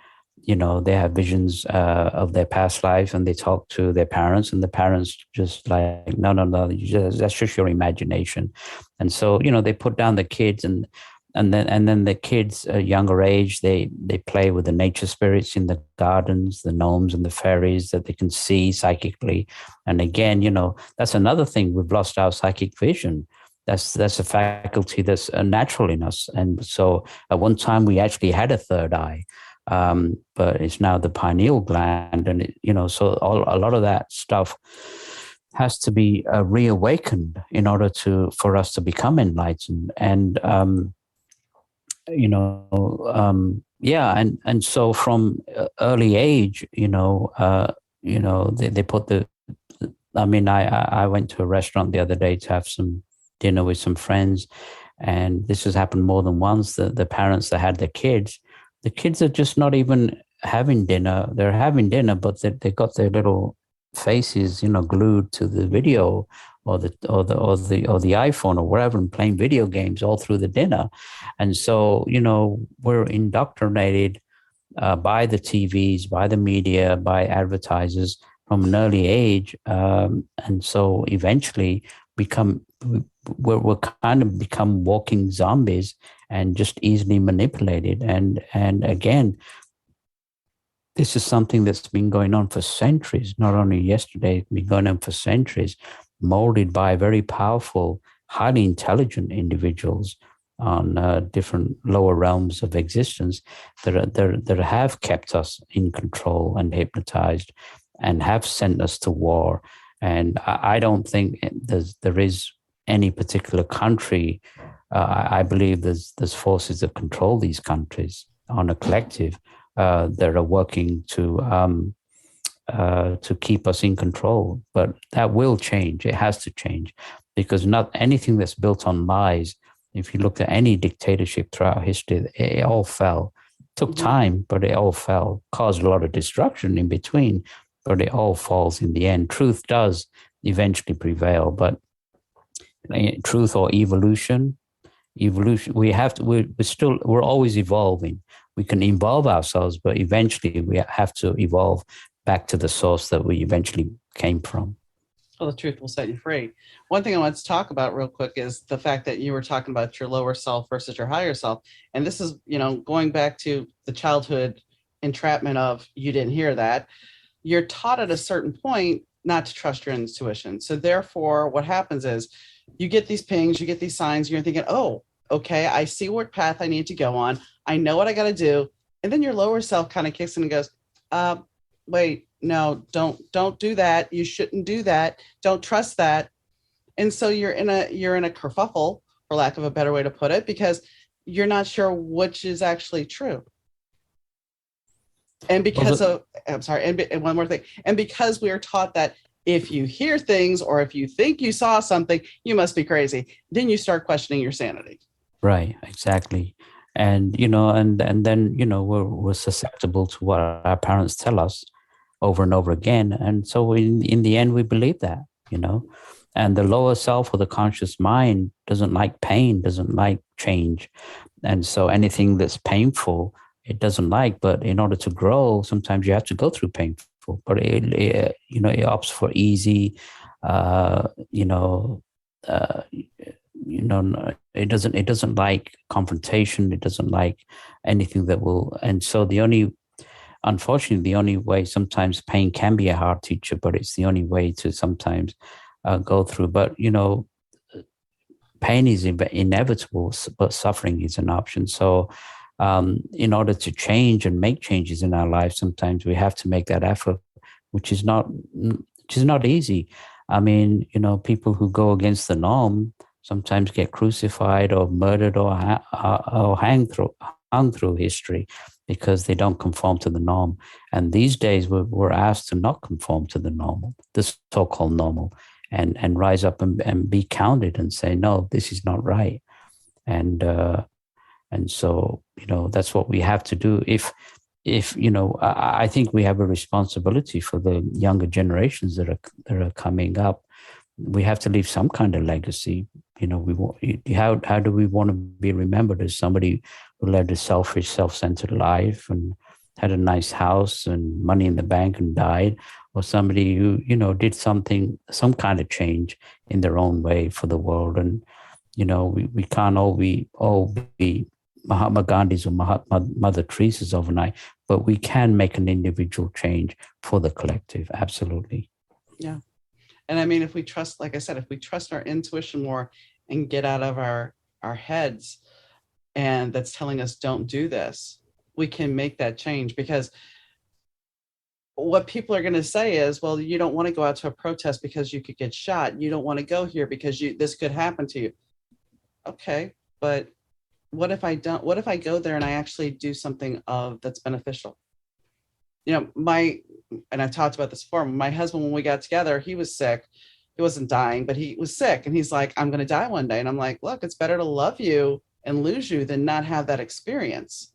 They have visions of their past life, and they talk to their parents, and the parents just like, no, that's just your imagination. And so, they put down the kids, and then the kids at a younger age, they play with the nature spirits in the gardens, the gnomes and the fairies that they can see psychically. And again, that's another thing. We've lost our psychic vision. That's a faculty that's natural in us. And so at one time we actually had a third eye. But it's now the pineal gland, and so a lot of that stuff has to be reawakened in order for us to become enlightened. And and so from early age, they put the. I mean, I went to a restaurant the other day to have some dinner with some friends, and this has happened more than once. The parents that had the kids are just not even having dinner. They're having dinner, but they got their little faces, glued to the video or the iPhone or wherever, and playing video games all through the dinner. And so, we're indoctrinated by the TVs, by the media, by advertisers from an early age. And so eventually we're kind of become walking zombies and just easily manipulated. And again, this is something that's been going on for centuries, not only yesterday, it's been going on for centuries, molded by very powerful, highly intelligent individuals on different lower realms of existence that have kept us in control and hypnotized and have sent us to war. And I don't think there is any particular country. I believe there's forces that control these countries on a collective that are working to to keep us in control. But that will change. It has to change, because not anything that's built on lies. If you look at any dictatorship throughout history, it all fell. Took time, but it all fell. Caused a lot of destruction in between, but it all falls in the end. Truth does eventually prevail, but truth or evolution, we have to, we're always evolving. We can evolve ourselves, but eventually we have to evolve back to the source that we eventually came from. Well, the truth will set you free. One thing I want to talk about real quick is the fact that you were talking about your lower self versus your higher self. And this is, going back to the childhood entrapment of you didn't hear that. You're taught at a certain point not to trust your intuition. So therefore, what happens is you get these pings, you get these signs, you're thinking, oh, okay, I see what path I need to go on. I know what I got to do. And then your lower self kind of kicks in and goes, wait, no, don't do that. You shouldn't do that. Don't trust that. And so you're in a kerfuffle, for lack of a better way to put it, because you're not sure which is actually true. And because and one more thing. And because we are taught that if you hear things or if you think you saw something, you must be crazy. Then you start questioning your sanity. Right, exactly. And, and then, we're susceptible to what our parents tell us over and over again. And so in the end, we believe that, and the lower self or the conscious mind doesn't like pain, doesn't like change. And so anything that's painful, it doesn't like. But in order to grow, sometimes you have to go through painful, but it opts for easy, it doesn't like confrontation. It doesn't like anything that will. And so unfortunately, the only way, sometimes pain can be a hard teacher, but it's the only way to sometimes go through. But, pain is inevitable, but suffering is an option. So in order to change and make changes in our lives, sometimes we have to make that effort, which is not easy. I mean, people who go against the norm sometimes get crucified or murdered or hung through history because they don't conform to the norm. And these days we're asked to not conform to the normal, the so-called normal, and rise up and be counted and say, no, this is not right. And so, that's what we have to do. If I think we have a responsibility for the younger generations that are coming up. We have to leave some kind of legacy. How do we want to be remembered as somebody who led a selfish, self-centered life and had a nice house and money in the bank and died, or somebody who, did some kind of change in their own way for the world? And, we can't all be Mahatma Gandhi's or Mother Teresa's overnight, but we can make an individual change for the collective. Absolutely. Yeah. And I mean, if we trust, like I said, if we trust our intuition more and get out of our heads and that's telling us don't do this, we can make that change. Because what people are going to say is, well, you don't want to go out to a protest because you could get shot. You don't want to go here because this could happen to you. Okay, but what if I don't? What if I go there and I actually do something that's beneficial? And I've talked about this before. My husband, when we got together, he was sick. He wasn't dying, but he was sick. And he's like, I'm going to die one day. And I'm like, look, it's better to love you and lose you than not have that experience.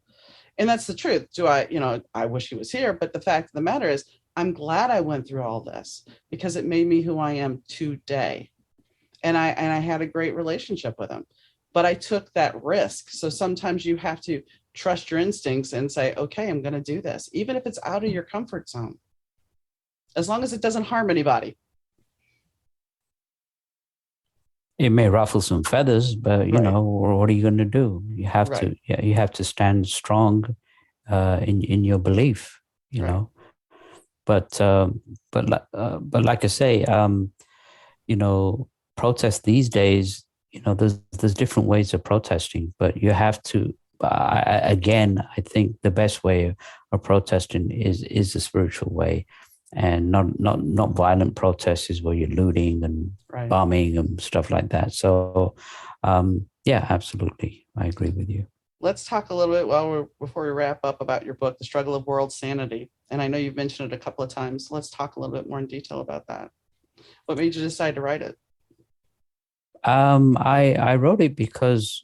And that's the truth. I wish he was here. But the fact of the matter is, I'm glad I went through all this because it made me who I am today. And I had a great relationship with him. But I took that risk. So sometimes you have to trust your instincts and say, okay, I'm going to do this, even if it's out of your comfort zone, as long as it doesn't harm anybody. It may ruffle some feathers, but Right. What are you going to do? You have Right. you have to stand strong in your belief, know. But like I say, protest these days, there's different ways of protesting, but you have to. Again, I think the best way of protesting is the spiritual way, and not violent protests is where you're looting and bombing and stuff like that. So, yeah, absolutely, I agree with you. let's talk a little bit before we wrap up about your book, The Struggle of World Sanity. And I know you've mentioned it a couple of times. Let's talk a little bit more in detail about that. What made you decide to write it? I wrote it because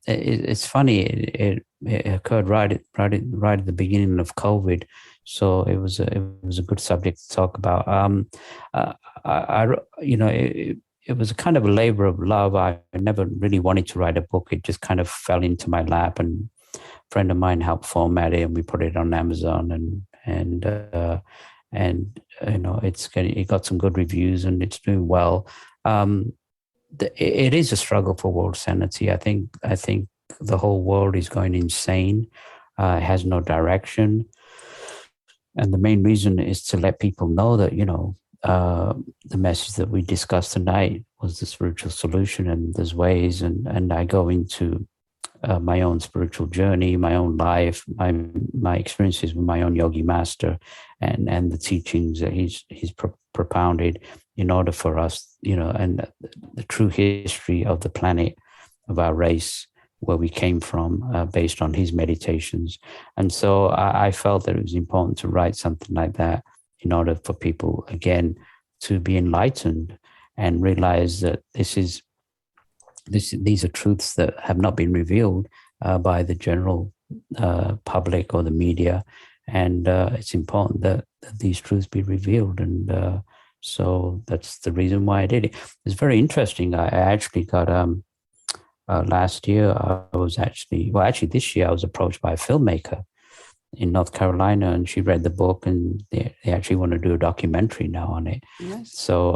it's funny. It occurred right at the beginning of COVID, so it was a good subject to talk about. It was a kind of a labor of love. I never really wanted to write a book. It just kind of fell into my lap, and a friend of mine helped format it, and we put it on Amazon, and it got some good reviews, and it's doing well. Um, it is a struggle for world sanity. I think the whole world is going insane. It has no direction, and the main reason is to let people know that the message that we discussed tonight was the spiritual solution, and there's ways. And I go into my own spiritual journey, my own life, my experiences with my own yogi master, and the teachings that he's propounded in order for us, and the true history of the planet, of our race, where we came from, based on his meditations. And so I felt that it was important to write something like that in order for people, again, to be enlightened and realize that these are truths that have not been revealed by the general public or the media. And it's important that these truths be revealed. And so that's the reason why I did it. It's very interesting. I actually got, last year, this year, I was approached by a filmmaker in North Carolina, and she read the book, and they actually want to do a documentary now on it. Nice. So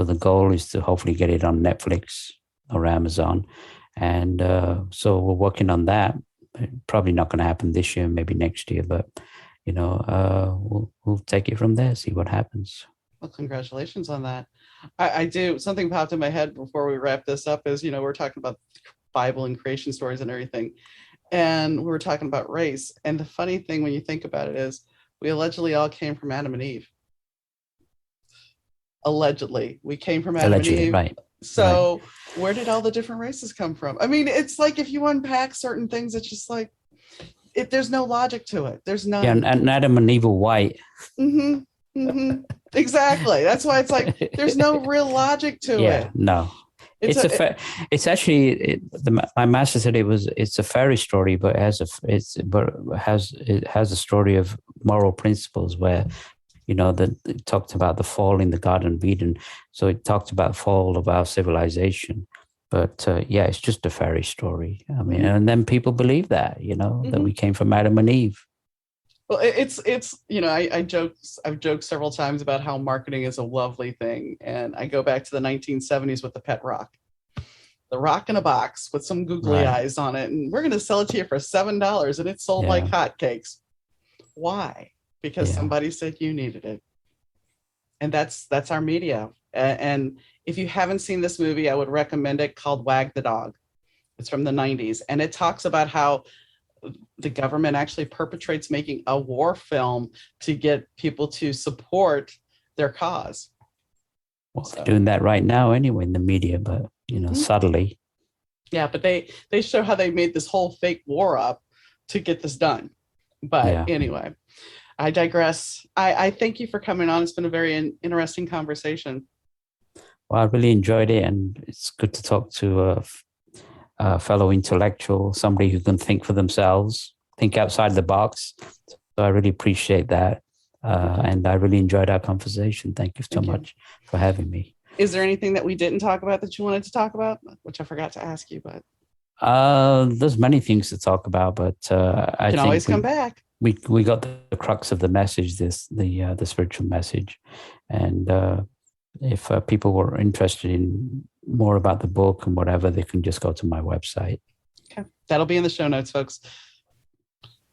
the goal is to hopefully get it on Netflix or Amazon. And so we're working on that. Probably not going to happen this year, maybe next year, but we'll take it from there, see what happens. Well, congratulations on that. I do, something popped in my head before we wrap this up is, we're talking about Bible and creation stories and everything. And we were talking about race. And the funny thing when you think about it is we allegedly all came from Adam and Eve. Allegedly. We came from Adam and Eve. Right. So where did all the different races come from? I mean, it's like if you unpack certain things, it's just like, there's no logic to it. There's no. Yeah, and Adam and Eve were white. Mm-hmm. Mm-hmm. Exactly. That's why it's like there's no real logic to it. Yeah, no. My master said it's a fairy story, but it has a story of moral principles where, that it talked about the fall in the Garden of Eden. So it talked about fall of our civilization. But it's just a fairy story. I mean, and then people believe that, that we came from Adam and Eve. Well, it's I've joked several times about how marketing is a lovely thing. And I go back to the 1970s with the pet rock. The rock in a box with some googly eyes on it. And we're going to sell it to you for $7. And it's sold like hotcakes. Why? Because somebody said you needed it. And that's our media. And if you haven't seen this movie, I would recommend it, called Wag the Dog. It's from the 90s. And it talks about how the government actually perpetrates making a war film to get people to support their cause. Well, they're doing that right now anyway in the media, but, subtly. Yeah, but they show how they made this whole fake war up to get this done. But anyway, I digress. I thank you for coming on. It's been a very interesting conversation. Well, I really enjoyed it, and it's good to talk to a fellow intellectual, somebody who can think for themselves, think outside the box. So I really appreciate that. And I really enjoyed our conversation. Thank you so much for having me. Is there anything that we didn't talk about that you wanted to talk about, which I forgot to ask you? But there's many things to talk about, but I can always come back. We got the crux of the message, the spiritual message, and if people were interested in more about the book and whatever, they can just go to my website. Okay, that'll be in the show notes, folks.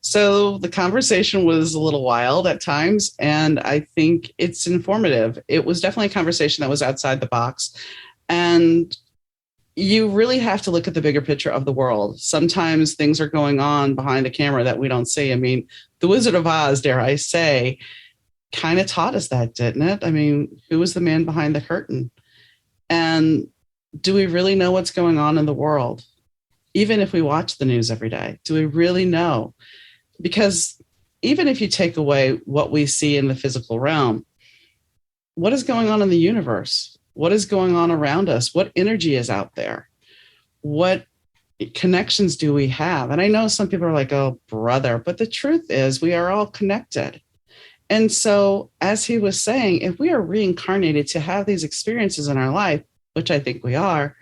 So the conversation was a little wild at times, and I think it's informative. It was definitely a conversation that was outside the box, and you really have to look at the bigger picture of the world. Sometimes things are going on behind the camera that we don't see. I mean, The Wizard of Oz, dare I say, kind of taught us that, didn't it? I mean, who was the man behind the curtain? And do we really know what's going on in the world? Even if we watch the news every day, do we really know? Because even if you take away what we see in the physical realm, what is going on in the universe? What is going on around us? What energy is out there? What connections do we have? And I know some people are like, oh, brother, but the truth is we are all connected. And so, as he was saying, if we are reincarnated to have these experiences in our life, which I think we are,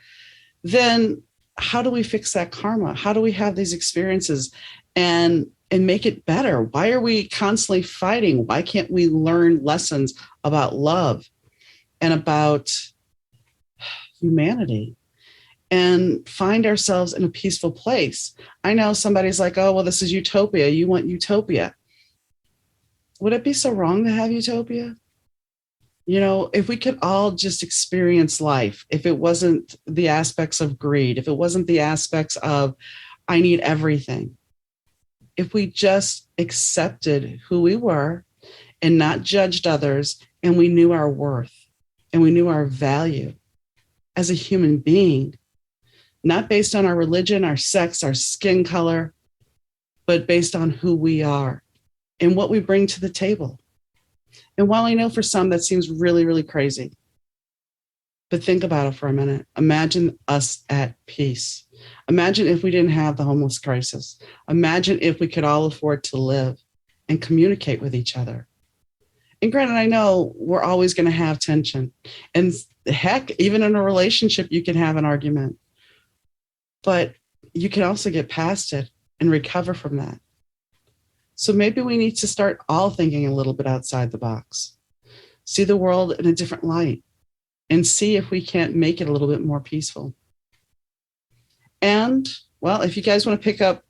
then how do we fix that karma? How do we have these experiences and make it better? Why are we constantly fighting? Why can't we learn lessons about love and about humanity and find ourselves in a peaceful place? I know somebody's like, oh, well, this is utopia. You want utopia. Would it be so wrong to have utopia? You know, if we could all just experience life, if it wasn't the aspects of greed, if it wasn't the aspects of, I need everything, if we just accepted who we were and not judged others, and we knew our worth and we knew our value as a human being, not based on our religion, our sex, our skin color, but based on who we are and what we bring to the table. And while I know for some that seems really, really crazy, but think about it for a minute. Imagine us at peace. Imagine if we didn't have the homeless crisis. Imagine if we could all afford to live and communicate with each other. And granted, I know we're always going to have tension. And heck, even in a relationship, you can have an argument. But you can also get past it and recover from that. So maybe we need to start all thinking a little bit outside the box, see the world in a different light, and see if we can't make it a little bit more peaceful. And, well, if you guys want to pick up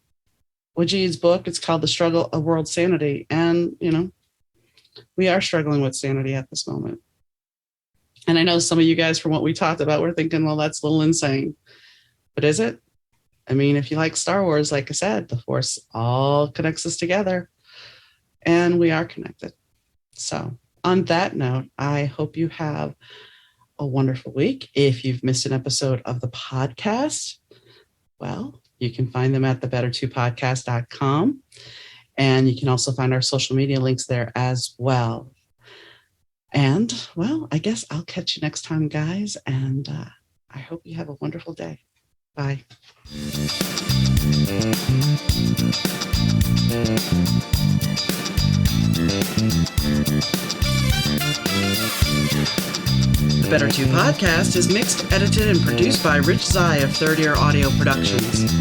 Wajid's book, it's called The Struggle of World Sanity. And, you know, we are struggling with sanity at this moment. And I know some of you guys, from what we talked about, were thinking, well, that's a little insane. But is it? I mean, if you like Star Wars, like I said, the Force all connects us together, and we are connected. So on that note, I hope you have a wonderful week. If you've missed an episode of the podcast, well, you can find them at thebettertopodcast.com. And you can also find our social media links there as well. And, well, I guess I'll catch you next time, guys. And I hope you have a wonderful day. Bye. The Better 2 podcast is mixed, edited, and produced by Rich Zai of Third Ear Audio Productions.